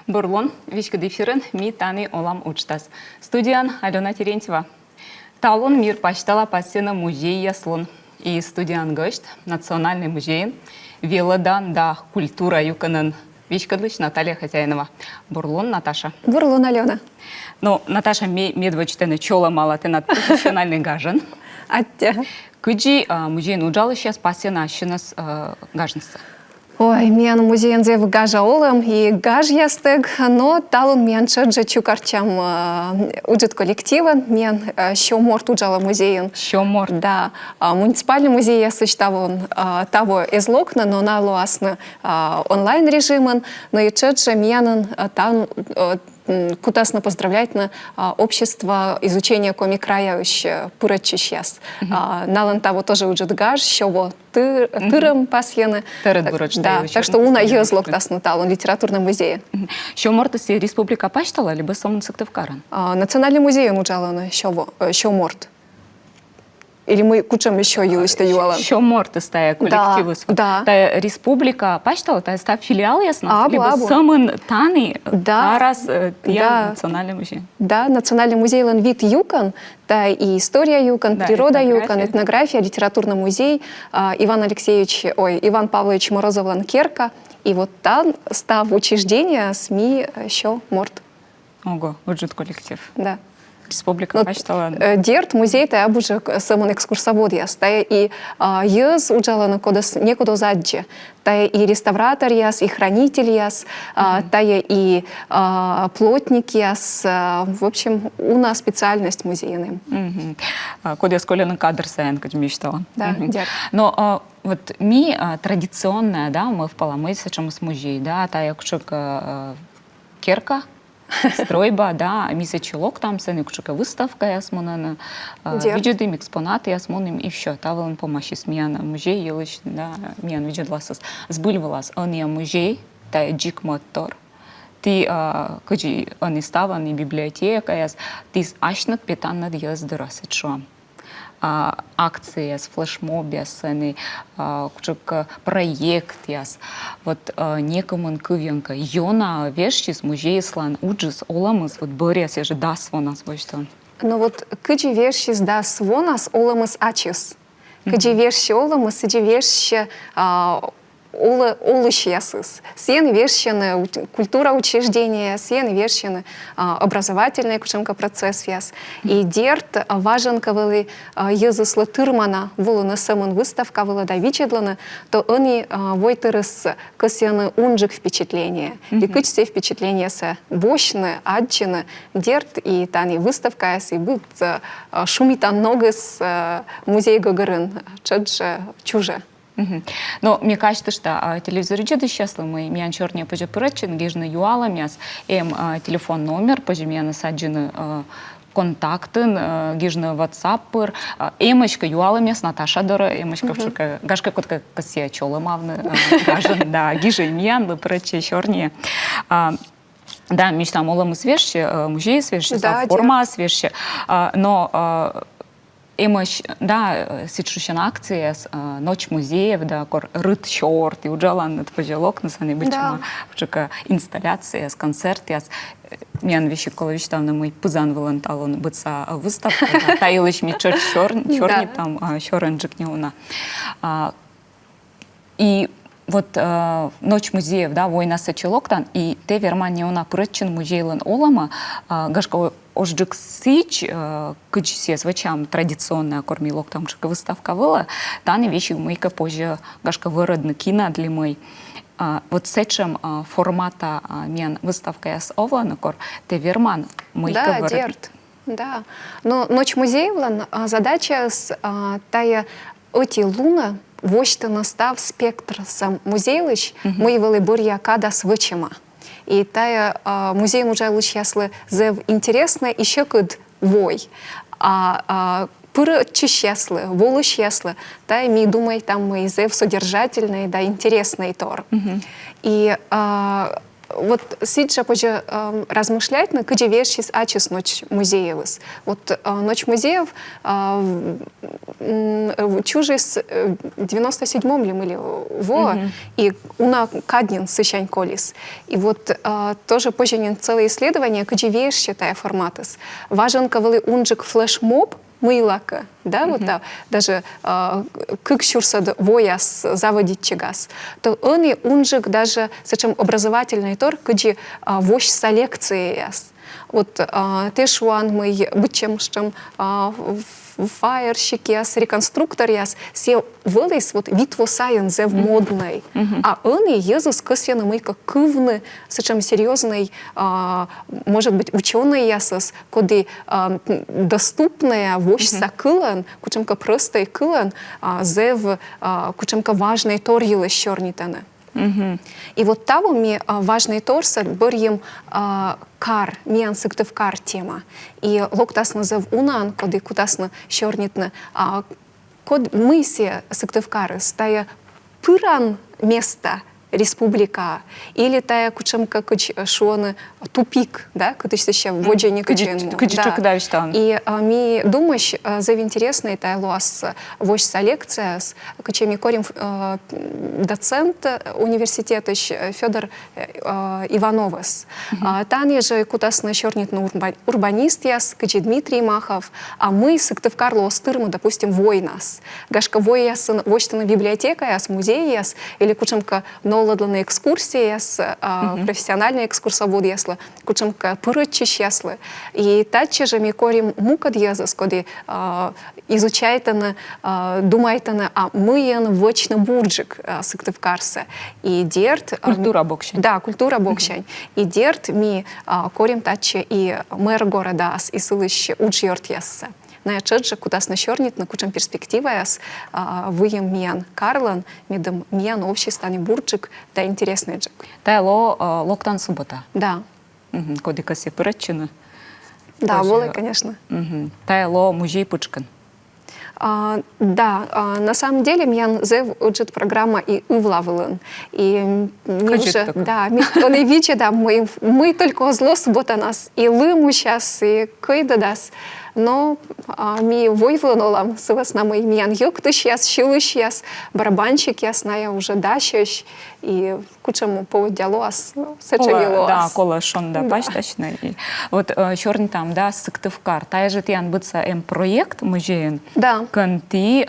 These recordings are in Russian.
Бурлон, вишкадифирен, ми таны олам учтас. Студиян Алена Терентьева. Талон мир почтала пассена музей яслон. И студиян гошт, Национальный музей, Велодан да культура юканын. Вишкадлыч Наталья Хозяинова. Бурлон Наташа. Бурлон Алена. Ну, Наташа медвочтены чола мала, ты над профессиональный гажен. Аття. Кыджи музей нуджалы сейчас пассена щенас гажнысы. Ой, мен музейнзе в гажа олам и гаж ястык, но талун мен чыджа чукарчам уджит коллектива, мен щоморт уджала музейн. Щоморт. Да, муниципальный музей я сочетавон того из локна, но на луасны онлайн режимен, но и чыджа мен там кутасно поздравлять на общество изучения комикрая пурачищас. Налан того тоже уджит гаж, щово тырым пасьены. Да, так что уна езлок тасну талон литературном музее. Щоморт если республика паштала, либо сомн сыктывкаран? Национальный музей уджала щоморт. Или мы кучам еще юлista юалан? Щоморт стая коллективы. Да. Та республика паштала, та став филиал ясно? Либо Абу. сомн таны, Да. раз я национальный музей. Да, национальный музей лан вид юкан, да и история юкан, Да, природа этнография. юкан, этнография, литературный музей, Иван Павлович Морозов Ланкерка, и вот там став учреждение СМИ еще морт. Ого, уджит коллектив. Да. Республика паштала. Дерт музей та абуже самон экскурсовод яс, та и ез уджала на кодас некуда задже, та и реставратор яс, и хранитель яс, та и плотник яс, в общем, у нас специальность музейная. Кодя сколен кадр саян, как мечтала. Да, дерт. Но вот ми традиционная, да, мы в Паламы сейчас музей, да, та якшук керка. Стройба, да, мисячилок там, це некучка выставка, ясмонана, виджидым экспонаты, ясмоним и все. Тавлен помощи смеяна музей, елыч, да, миян виджидласыз. Сбыльвалас, он я музей, та джик мотор. Ты, каджи, он и ставан, и библиотека, яс, ты ашнат петан над яс дырасит шо. Акции, флешмоби, проект, вот некому кывенка, йона вещи с музея слан уджис оламыс вот борясь же дас вонас вот что. Ну вот кыджи вещи дас вонас оламыс ачис, кыджи вещи оламыс, кыджи вещи улыщесыз. Сен вещены культура учреждения, сен вещены образовательный кучемка процесс яс. И дерт важен кавели езыслы тырмана вулына самын выставка вула да вичедлана, то они войтерыс кысяны унжик впечатление. И кыч все впечатления са бощны, адчины, дерт и тани выставка яс и будет шумитан ногыс музей Гагарин, чадж чуже. Но мне кажется, что телевизор идет сейчас, мы меня черные пожепречен, гижны юала мяс, телефон номер, пожимя насаджены контакты, гижны WhatsApp, эмочка юала мяс, Наташа дора, эмочка вшука, гашка котка косия чола мавны, гажен, да, гижи мян, лыпрече черные. Да, мечта молом свежи, музей свежи, форма свежи, но Эмоч, да, сейчас акция, ночь музеев, да, рыт шорт, и уджалан это пожилок на самом деле, почему инсталляция, концерт, я меня вещи колович там на мой пузан волонталон быца выставка, таилыч ми черный там черенджик не уна. И вот ночь музеев, да, война сочелоктан, и те вермания уна прочен музейлен олама, гашко ожджик сич, кычсе свечам традиционная кормилок там шика выставка была, тани вещи мыйка позже гашка выродны кино для мой. Вот с этим формата мен выставка яс ова на кор те верман мыйка вырод. Да, дерт. Да. Но ночь музеев задача с тая оти луна вошта настав спектр сам музейлыч, мы вели борья када с вычема. И тая музей уже лучше яслы зев интересно еще куд вой. Пыры чищеслы, волыш яслы, тая ми думай там мы зев содержательный, да интересный тор. И вот сидя позже размышлять на где вещи с ачис ночь музеев. Вот ночь музеев чужие с 97-м ли мы во и уна каднин сыщань колис. И вот тоже позже целое исследование где вещи тая форматес. Важен кавалы унжик флешмоб мылака, да, вот даже кыкшурсад вояс заводить чегас, то он и унжик даже сочем образовательный тор, где вощь селекции яс. Вот теж уан мы бычем, что фаерщик яс, реконструктор яс, все вылез вот витво сайензе в модной, а он и Иисус косяна мы как кывны, сочем серьезный, может быть ученый ясас, коды доступная вощь сакылан, кучемка простой кылан, зев кучемка важный тор елы щорнитаны. И вот того ми важный торсер бърjem кар, миян сыктывкар тема. И локтасно зев унан, коды кутасно щорнитны, код мысе сыктывкары стая пыран место республика, или тая кучемка кыч шоны тупик, да, кыдыш еще вводжение кычен. И ми думаешь, зев интересный тая луас вощь селекция, кычеми корим доцент университета Федор Ивановас. Тане же кутасно щорнитно урбанист яс, кычи Дмитрий Махов, а мы сыктывкар луостырмы, допустим, войнас. Гашка вой яс вощтана библиотека яс, музей яс, или кучемка ладлана экскурсия яс, профессиональная экскурсовод ясла, кучемка пырычищ ясла. И таче же ми корим мукад язас, коды изучайтана, думайтана, а мы вочно бурджик сыктывкарса. И дерт... Культура бокщань. Да, культура бокщань. И дерт ми корим таче и мэр города и сылыщ уджьорт ясса. На чеджа кудас щорнит на кучам перспектива яс выем миян Карлан, медом миян общий стане бурджик, да интересный джек. Тайло локтан суббота. Да. Коди каси пыраччина. Да, было, конечно. Тайло музей Пучкан. Да, на самом деле миян зев уджит программа и увлавылын. И мы уже, да, он и видит, да, мы только зло суббота нас и лыму сейчас, и койда дас. Но ми войвланулам сывас на мой миян юктыш яс, щилыш яс, барабанщик ясная уже дащащ, и кучему поводяло ас сечевило ас. Да, кола шонда пачтачна. Вот щорни там, да, сыктывкар. Тай же тян быца проект музеен. Да. Канти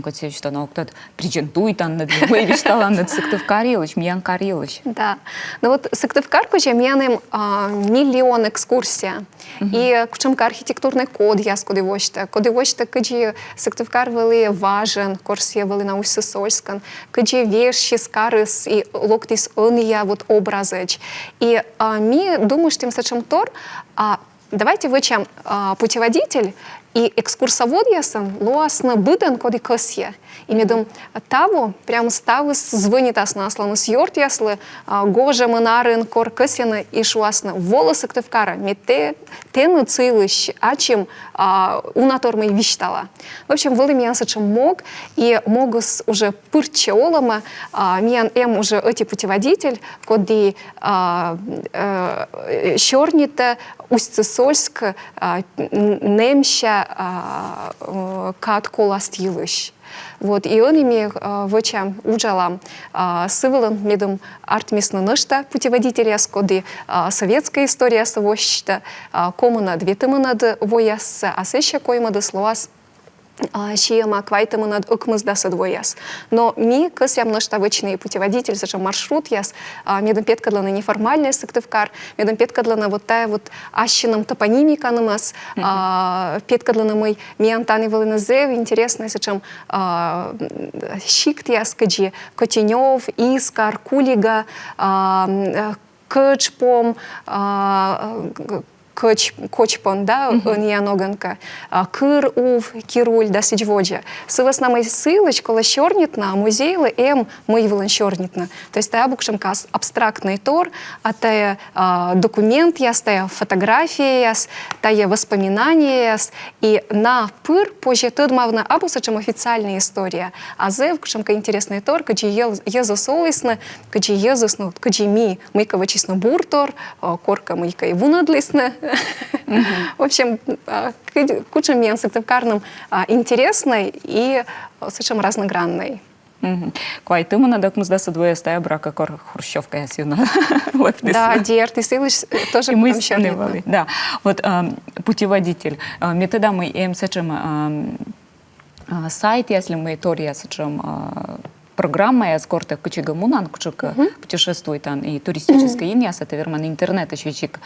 Котсе что на кто презентует он над вывештала над Сыктывкарилыч, миян Карилыч. Да. Ну вот Сыктывкар куча мияным миллион экскурсия. И кучемка архитектурный код яс коды вошта кучи Сыктывкар вели важен, корсия вели на усе сольскан, кучи вещи скарыс и локтис ония вот образыч. И ми думаю, что тем сачем тор, давайте вычем путеводитель и экскурсовод ясан луасна быдан коди косье. И медом того прям ставыс звонит асна аслану сьорт яслы гожа манарын кор косьяна и шуасна волосы ктывкара мете тену цилыш ачим унатормой виштала. В общем, волы миян сачем мог и могус уже пырче олама миян уже эти путеводитель коди щорнита Усть-Сольск немща кат коластилыш. Вот, и он ими в чем уджала сывылым медом артмисна нышта путеводителя скоды советская история совощта комуна двитымынады вояс, а сеща коймады словас Шиема квайтама над окмызда садвояс. Но ми кысям нышта вычный путеводитель, зачем маршрут яс, медом петкадлана неформальный Сыктывкар, медом петкадлана вот тая вот ащином топонимика намас, петкадлана мой миантаны волыназев, интересный, зачем щикт яс каджи, Котенев, Искар, Кулига, Кычпом, кочпон, да, ньяноганка, кыр ув, кируль, да, сичводжа. Сывас нам и сылыч, кола щорнитна, музейлы мы вылан щорнитна. То есть тая букшамка абстрактный тор, а тая документ яс, тая фотография яс, тая воспоминания яс, и на пыр позже тыдмавна абуса, чем официальная история. А зев, букшамка интересный тор, каджи Езус олисна, каджи Езус, ну, каджи мы кавачисно буртор, корка мы и вунадлисна. В общем, куча мен сыктывкарным интересной и совершенно разногранной. Квай ты мана дак муздаса двое стая брака кор хрущевка я сюда. Да, Дерт и Сылыч тоже и мы там щорнитна. да. Вот путеводитель. Метода мы им сечем сайт, если мы тория сечем программа я скорта кучига мунан кучик путешествует и туристическая иньяс это верман интернет еще чик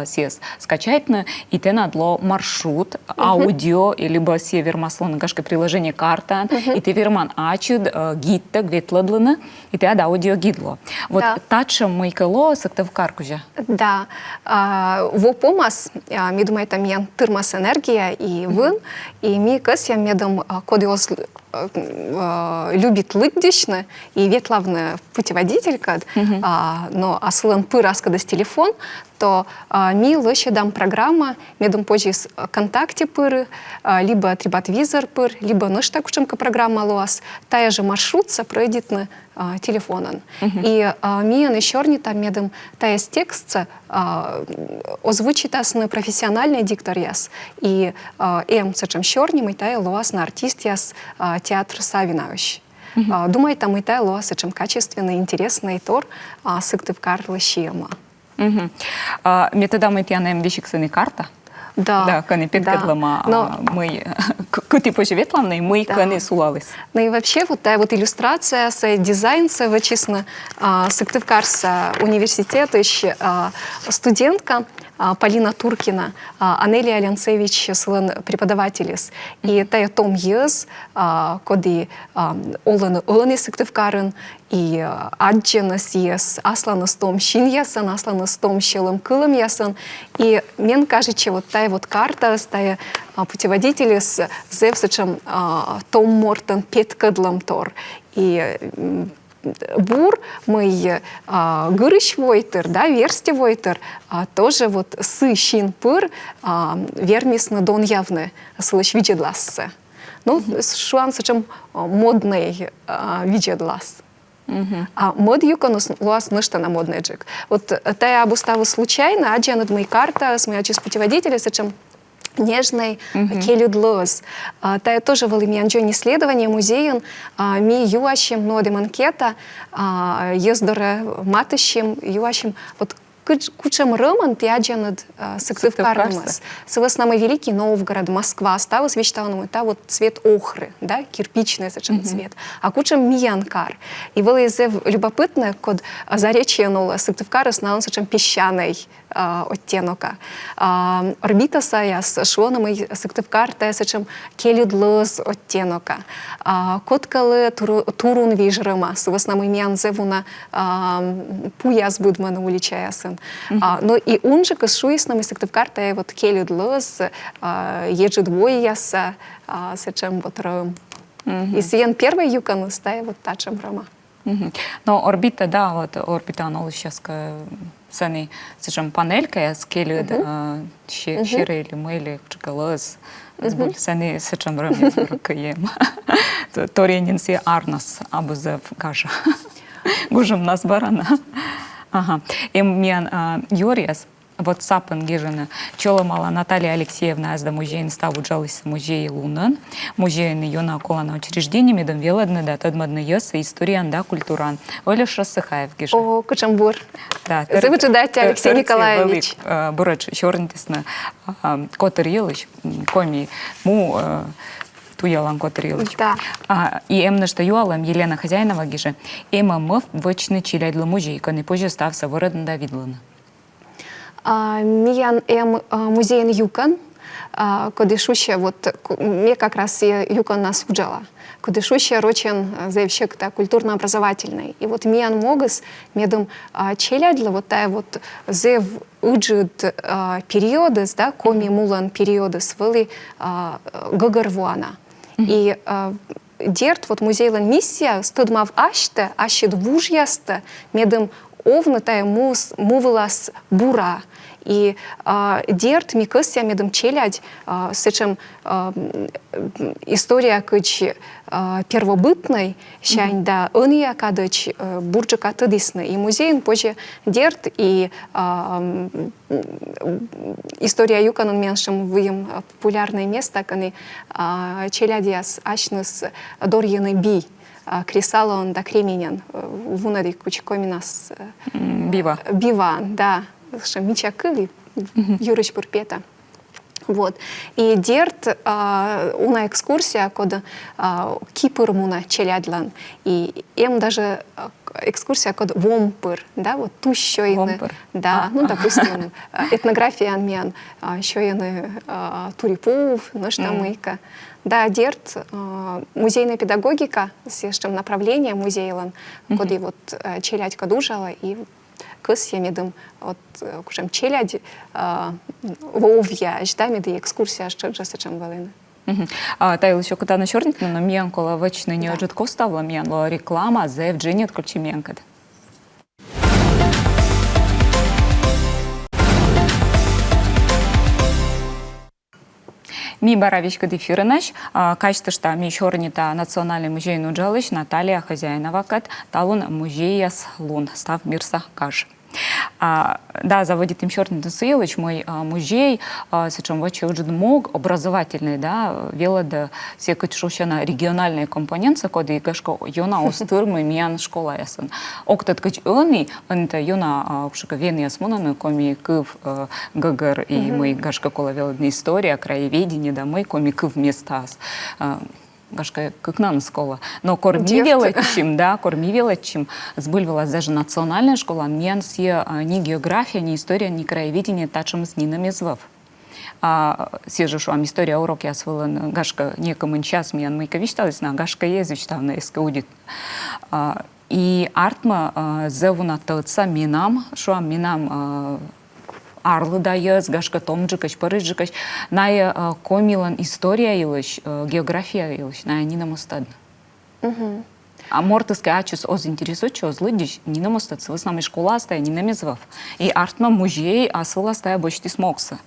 сес скачать на и те надло маршрут аудио и либо се вермаслон кашка приложение карта и те верман ачуд гидта гветладлана и те ада аудио гидло вот тачем мы кало сактав каркужа да во помас ми думаю там ян тырмас энергия и вын и ми кас я медом кодиос любит лыддичны и ветлавны путеводителька, но аслан пыр аскадас телефон, то ми лыще дам программа, медом позже контакте пыры, либо трибатвизор пыр, либо нышта кучемка программа луас, тая же маршрутца пройдет на телефонан. И ми нещорни там медом тая текстца озвучит асны профессиональный диктор яс. И сачем щорни мы тая луас на артист яс театр Савинович. Думаю, там и тая луас сачем качественный, интересный тор сыктывкар лыщема. Метода мы тянаем вещиксыны карта. Да, каны петкадлама, мы кути поживетланы, мы каны сулалыс. Ну и вообще вот та вот иллюстрация, дизайн, честно, сыктывкарса университета еще студентка Полина Туркина, Анелия Алянцевич, преподавателес. И тая том ез, коды оланы сыктывкарын, и адженас ес, асланас том щин ясан, асланас том щелым кылым ясан. И мен кажется, вот тая вот карта, тая путеводители с зевсачем том мортен петкадлам тор. И бур, мы гырыш войтер, да, версти войтер, тоже вот сы щин пыр вермис на дон явны, слышь виджедлассе. Ну, шуан сачем модный виджедлас. А мод юканус луас нышта на модный джик. Вот тая обуставу случайно, аджа над моей карта, с моей путеводителя, сачем нежный келюдлоз. Тая тоже в имянджон исследование музеен ми юашим нодем анкета ездоре матыщим юашим вот кучем ремонт яджа над сыктывкарнымыз. Сывас намы Великий Новгород, Москва, ставус вещтауным, это вот цвет охры, да, кирпичный зачем цвет. А кучем миянкар. И было из любопытно, код заречье нула сыктывкарыс на он зачем песчаный оттенока. Орбита саяс шлоном и сыктывкар те зачем келюдлоз оттенока. Коткалы турун вижрема, сывас намы миянзевуна пуяс будмана уличаясын. Но и он же кашуис нам сыктывкар те вот келюдлоз еджит вояса зачем вот ром. И сиен первый юкан стая вот тачем рома. Но орбита, да, вот орбита она сейчас сани, зачем панелька с келюд щире или мыли чекалоз. Сани зачем роме рукаем. Торенин си арнас абузев кажа. Гужем нас барана. Ага. Мен Юрияс, вот сапен гижена, чола мала Наталья Алексеевна азда музейн ставу джалыс музей Лунан, музейн юна колана учреждение медом веладны да тадмадны ёсы историан да культуран. Олеш Рассыхаев гижен. О, кучамбур. Да. Завычудайте, Алексей Николаевич. Бурач чорнтисна Котыр Елыч, коми му туялан Котыр Елыч. Да. И что юалам Елена Хозяинова гиже, мов вочны чилядлы музей, каны позже стався вородн да видлана. Миян музейн юкан, коли шуще, вот, мне как раз и юкон нас уджала, коли шуще рочен заявщик культурно-образовательный. И вот миан могас, медом челядла вот тая вот зев уджит периоды, да, коми мулан периоды свыли гагарвуана. И дерт вот музейлан миссия студмав аште, ашит вужьяста, медом овна тая мувылас бура. И дерт микысия медом челядь, сечем история кыч первобытной, щань да ыния кадыч бурджика тыдисны. И музейн позже дерт и история юканын меншим выем популярное место, каны челядиас ашныс дорьены би. Кресалон да кременен вунари кучкоминас Бива. Бива, да. Мича кыли, Юрич Пурпета. Вот. И дерт уна экскурсия, код Кипр муна челядлан. И им даже экскурсия код Вомпыр, да, вот ту щойны. Да, ну, допустим, этнография анмян, щойны Турипов, Наштамыка. Да, дерт, музейная педагогика, с еще направление музейлан, код и вот челядь кадужала, и кыс ямедым от кушам челядь вовьяж, да, меди экскурсия что сечем валина. Та еще куда на черник, но миян кола вачны не ожит коставла миян ла реклама за Евгений отключи миянкад. Ми баравичка дефиры наш, качество что ми чернита национальный музей нуджалыч Наталья Хозяинова кат талун музея слун став мирса каш. Да, заводит им черный тусилыч, мой музей, сечем вообще уже мог образовательный, да, велода все качушена региональные компоненты, коды кашко юна остырмы миян школа ясын. Октат кач они, это юна пшика вены ясмунаны, коми кыв гагар и мой гашка кола велодная история, краеведение, да, мой коми кыв местас. Гашка как нам школа, но кормивела чем, да, кормивела чем, сбыльвала даже национальная школа, мен все ни география, ни история, ни краеведение, тачем с нинами звав. Сижу, что история уроки освоила гашка некому час, мен мы ковичтались на гашка язык там на эскаудит. И артма зевуна тылца минам, что минам Арлы дайыз, гашка томджикач, парыджикач, на комилан история илыш, география илыш, на нина мустад. А мортыска ачус оз интересует, что злыдиш, нина мустад, с нами школа стая, нина мезвав. И артма музей, а сыла стая почти смогся.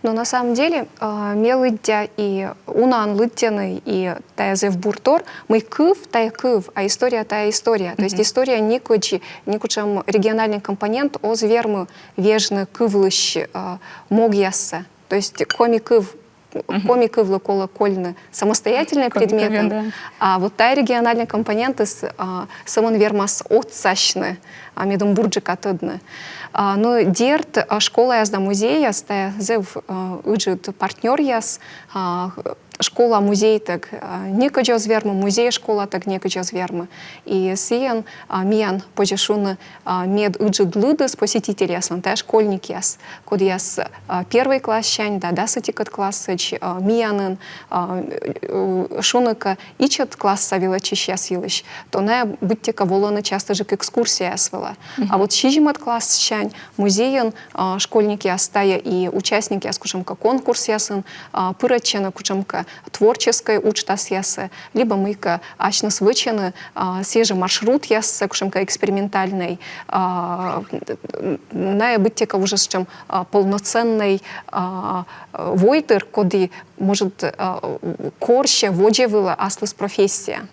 Но на самом деле мелыдя и унан лыдтяны и тая зев буртор, мы кыв, тая кыв, а история тая история. То есть история никучем региональный компонент оз вермы вежны кывлыщ могьясса. То есть комикыв коло кольны самостоятельные предметы, а вот та региональные компоненты самон вермас отсачны, а медом бурджика тыдны. Но дерт школа язда музея, стая зев уджит партнер яс, школа музей так некача зверма, музей школа так некача зверма. И сиен миян пожешуна мед уджит лыдыс посетитель ясан, та школьник яс, код яс первый класс щань, да дасатикат классыч, миянын шуныка ичат класса вилачиш яс илыш, то на быттека волана часто же к экскурсия ясвала. А вот шижимат класс щань, музеен школьники ястая и участники яскушемка конкурс ясын, пырачена кучемка творческой учтас ясы, либо мы-ка ачнас вычены свежий маршрут ясы, кушемка экспериментальный, на быттека уже с чем полноценный войтер, коды может корще воджевила аслыс профессия.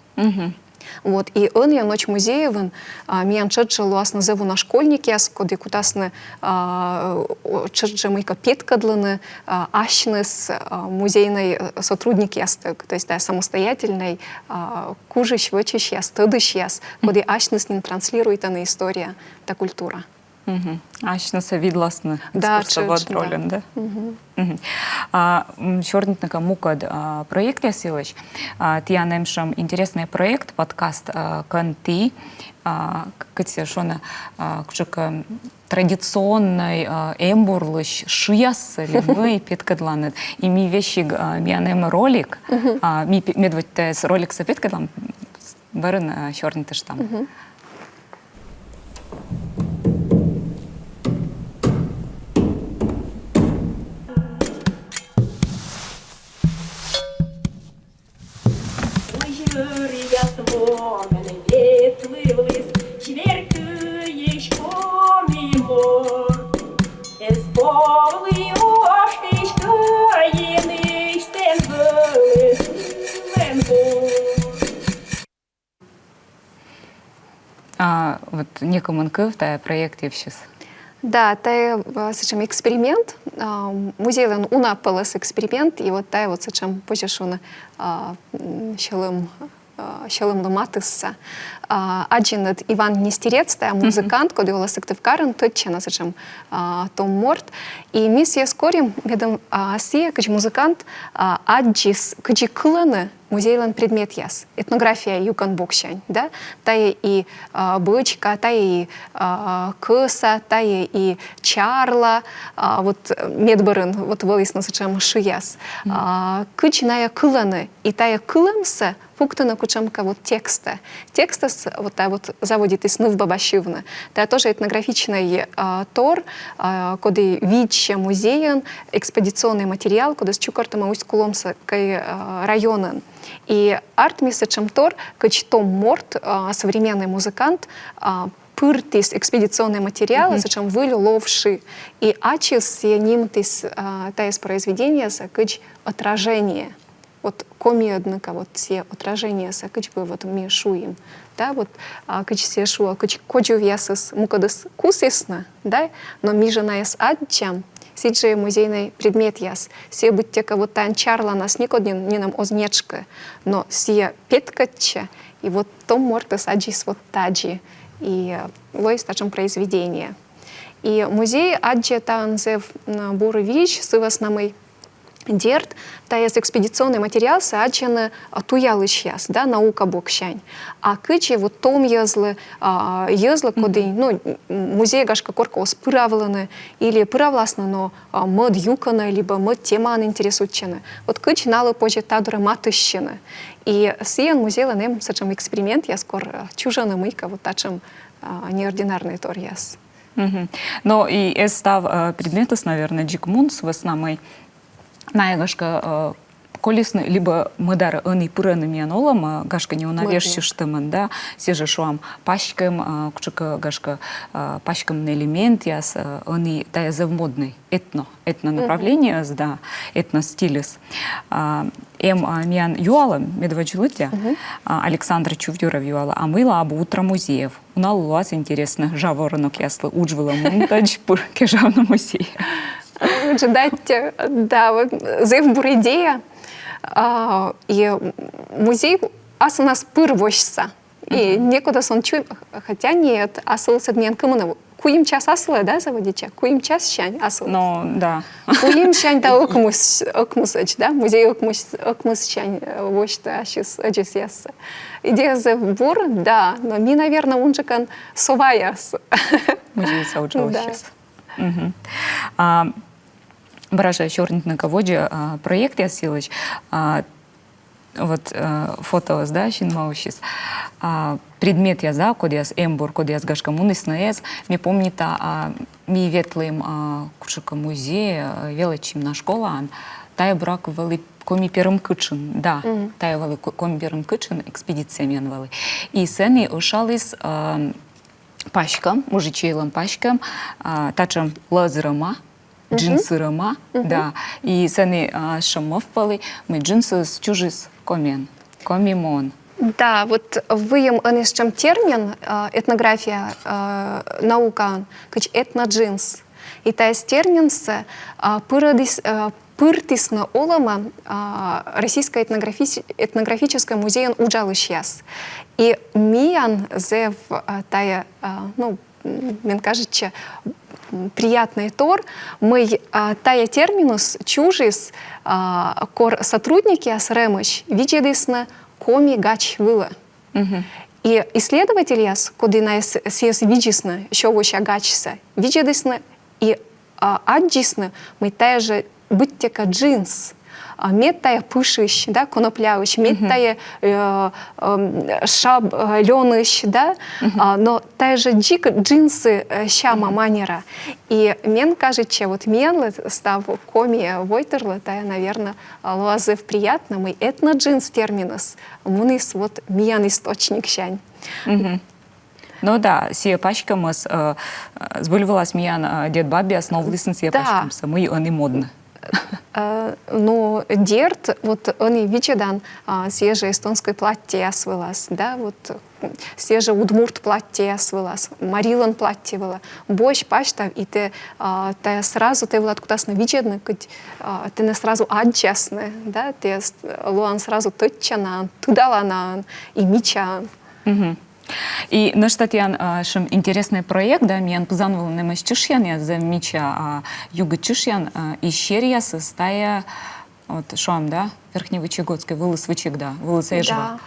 Вот, и он я ночь музеевен, миян чеджа луасна зеву на школьники, коды кутасны чеджа мыка петкадланы, ашнес музейный сотрудник ястык, то есть да, самостоятельный кужищ, вычищ яс, тыдыш яс, коды ашнес не транслирует она история, та культура. Мгм. А сейчас видласны Да, экскурсовод чуть, да. ролен, да? Мгм. Чёрнитника мукад проект ясилыч. Тиянемшам интересный проект, подкаст «Канти». Кстати, шона кучка традиционной эмбурлыш шиясы мы петкадланет. И ми вещи мианем ролик, ми медведь ролик с петкадлан, барин чёрнитыш там. Журят ломен ветлый лист, чверкаешь помимо. Из полы ошишка иных стен Вот некому в та проекте сейчас. Да, та сечем эксперимент, музейлен уна палас эксперимент, и вот та вот сечем позишуна щелым ломатысса. Аджинет Иван Нестерец, та музыкант, коли ола сективкарен, точно сечем Том Морт. И миссия скорим, медом сия, кач музыкант, аджис, качи кланы, музейлен предмет яс. Этнография юкан бокшань, да? Тая и бычка, тая и кыса, тая и чарла, вот медбарын, вот вылезно сечем шияс. Кычиная кланы, и тая клымса, пуктана кучамка вот текста. Текста вот та вот заводит из нув бабашивна. Та тоже этнографичный тор, куда вича музеен, экспедиционный материал, куда с чукартама усть куломса районен. И артмисачем тор, кач Том Морт, современный музыкант, пыртис экспедиционный материал, зачем вылю ловши. И ачис нимтис таис произведения, кач отражение. Вот коми однако вот все отражения сакыч бы вот мешуем, да, вот кыч се шуа, кыч коджу вясас мукадас кусисна, да, но мижана яс адчам, сиджи музейный предмет яс, се быть тека вот танчарла нас никогда не нам ознечка, но се петкача, и вот Том Мортас аджис вот таджи, и лой стачем произведение. И музей аджи танзев буры вич, сывас намый, дерт, та есть экспедиционный материал, саачен туялы сейчас, да, наука бокщань. А кычи вот том езлы, куды, ну, музей гашка корка оспыравлены, или пыравласно, но мод юкана, либо мод теман интересующины. Вот кычи налы позже тадуры матыщины. И сиен музей ланем сачем эксперимент, я скоро чужана мыка, вот тачем неординарный тор яс. Но и став предметос, наверное, джикмунс в основном наигашка колесны, либо мыдар аны пыраны мианолам, гашка не унавешься штымын, да, сеже шуам пачкам, кучка гашка пачкам элемент, яс аны тая завмодный этно направление, да, этно стилис. Миан юала медваджулытя, Александра Чувдюров юала, а мыла об утро музеев. Унал у вас интересно, жаворонок яслы уджвала мунтадж пыр кежавна музея. Дайте, да, вот зев идея, и музей ас у нас пырвощса, и некуда сон чуй, хотя нет, асыл садмен кымына, куим час асылы, да, заводича, куим час щань асыл. Ну, да. Куим щань да окмусач, да, музей окмус щань, вощта ащис аджис ясса. Идея зев бур, да, но ми, наверное, унжикан соваяс. Музей сауджал сейчас. Баража чёрнитника воджа проект ясилыч, вот фото да, шинмаущис, предмет яза, кодяс эмбур, кодяс гашка мунис наез, ми помнита ми ветлым кушака музея, величим на школа, тая брак вели коми первым кычын, да, тая вели коми первым кычын, экспедиция мен вели. И сени ушалис пачкам, мужичейлым пачкам, тачам лазерама, джинсырыма, да, и сени шамовпали, мы джинсы с чужис комен, комимон. Да, вот выем анишчем термин этнография, наука, кач этноджинс. И та есть термин с пыртисна олама Российское этнографическое музей уджалы сейчас. И миян зев тая, ну, мне кажется, приятный тор. Мы тая терминус чужис кор сотрудники асремыш видедисна коми гач вила. И исследователи яс, коды на сес видисна, що вообще гачса, видедисна и аджисна, мы тая же быть тека джинс. Мед тая пышыш, да, коноплявыш, мед тая шаб леныш, да, но тая же джинсы щама манера. И мен кажется, вот мен став коми войтерла, тая, наверное, лазев приятно, мы этно джинс терминус, мунис вот мен источник щань. Ну да, сия пачкамыз сбыльвалась миян дед баби основлысын сия пачкамсы, мы он и модно. Но дерт, вот он и виден, свежее эстонское платье ясвылас, да, вот свежее удмурт платье ясвылас, марилан платье было, больше пачтав, и ты сразу, ты влад куда-то виден, ты не сразу аджасны, да, ты луан сразу точчана, тудалана и мичан. И наш Татьян, шим интересный проект, да, мен позанвал немась чешьян, я за мича юга чешьян, и щерья состая, вот шоам, да, верхневычегодской, вылыз вычег, да, вылыз эжва.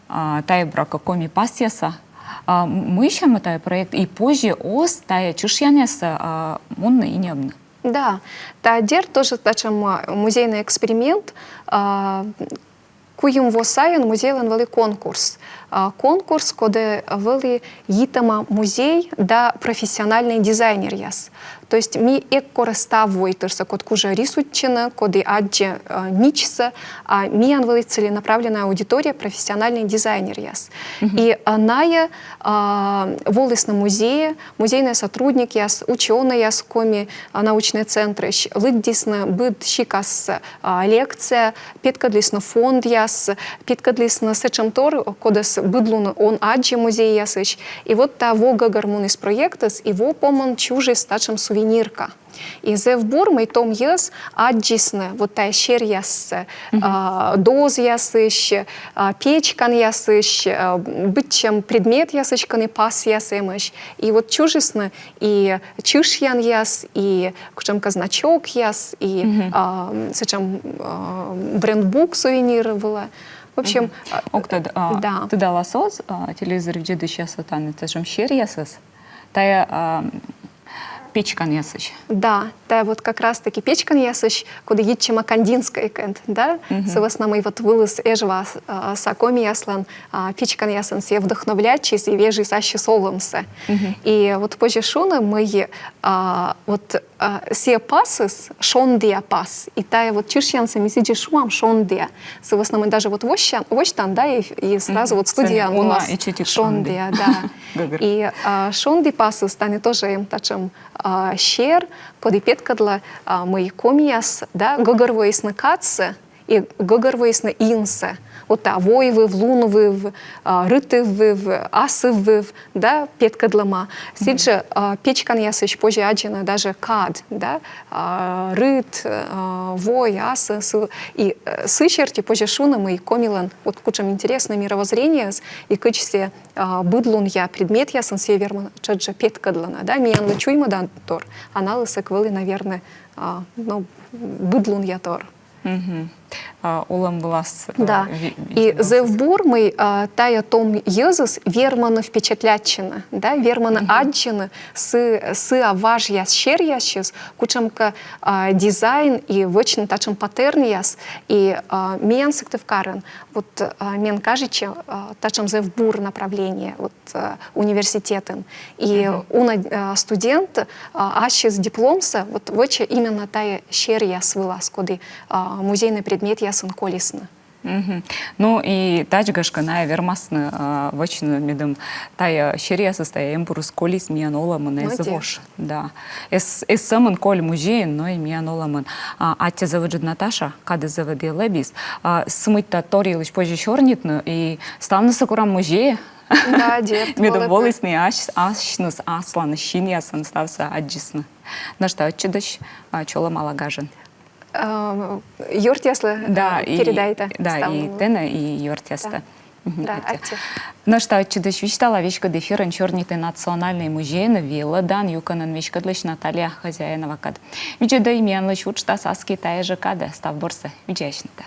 Тая брака коми пастьяса. Мы ищем тая проект, и позже ос тая чешьяняса монна и небна. Да, та дер тоже, тачем музейный эксперимент, куем восаян музейлен вели конкурс. Конкурс, коде вели їтама музей да профессиональный дизайнер яс. То есть ми ек користав войтырса, код кужа рисуччина, коды адже ничса, а миян вели целенаправленная аудитория профессиональный дизайнер яс. И ная волис на музее, музейный сотрудник яс, ученый яс, коми научные центры, лыддисна быд шикас лекция, петкадлисна фонд яс, петкадлисна сечамтор, кодес быдлун он адже музей ясыч. И вот та вога гармонис проектас, и во помон чужий стачем сувенирка. И зевбур мы том ес аджисне, вот та щер яс, доз ясыш, печкан ясыш, бытчем предмет ясычкан и пас ясымыш. И вот чужисне и чушьян яс, и кучемка значок яс, и сечем брендбук сувенировала. В общем, да. Ты дала соз, телевизор где-то сейчас там, это же щер ясыс, тая печкан ясыч. Да, та вот как раз таки печкан ясыч, куда едчема кандинская кент, да, совоснамый вот вылез эжва сакоми яслан, печкан ясан се вдохновлячись и вежи саще соломсе. И вот позже шуна мы вот се пасыс шондия пас, и тая вот чишьянса месиджи шуам шондия. Совоснамый даже вот вощтан, да, и сразу вот студия у нас шондия, да. И шонди пасыс станет тоже им тачем щер, коли петкадла мої коміяс, да, гогарвоїсна катсе і гогарвоїсна інсе. Ота воївив, луновив, ритивив, асивив, да, петкадлама. Сидже печкан ясыч позже аджина даже кад, да, рит, вой, асы, и сычерти позже шуна мої комилан, вот кучам интересное мировоззрение, и кычсе быдлун я предмет ясан северман, чадже петкадлана, да, миян лычуйма дан тор, аналысы квыли, наверное, ну, быдлун я тор. Улам влас. Да. И зевбур мы тая том езус вермана впечатлятчина, да, вермана аджина с аваж яс щер ящес, кучамка дизайн и вочно тачем паттерн яс, и мен сектывкарен, вот мен кажече тачем зевбур направление вот университетом. И уна студент ащес дипломса, вот воче именно тая щер яс вылаз, коды музейный предмет ясын колесны. Ну и тачгашка на вермасны вочно медом тая щерия состоя эмпурус колис мияноламын эзывош. Да. Эс самын коль музейн, но и мияноламын. Атя заводжет Наташа, кады заводи лебис. Смыть-то торилыч позже чорнитну и стал сакурам музея. Да, дед. Медом волысный ашнус асланы шиньясын стався аджисны. На что отчидыш чола малагажен. Йортяслы да, передайте. Да, и тена, и йортяста. Да, акте. На что чудо вичтала вечка дефирен черниты национальный музей на вилла дан юканан вечка длыч Наталья хозяинова кад. Вичеда именлыч учта саски тая же када став борса вичешнита.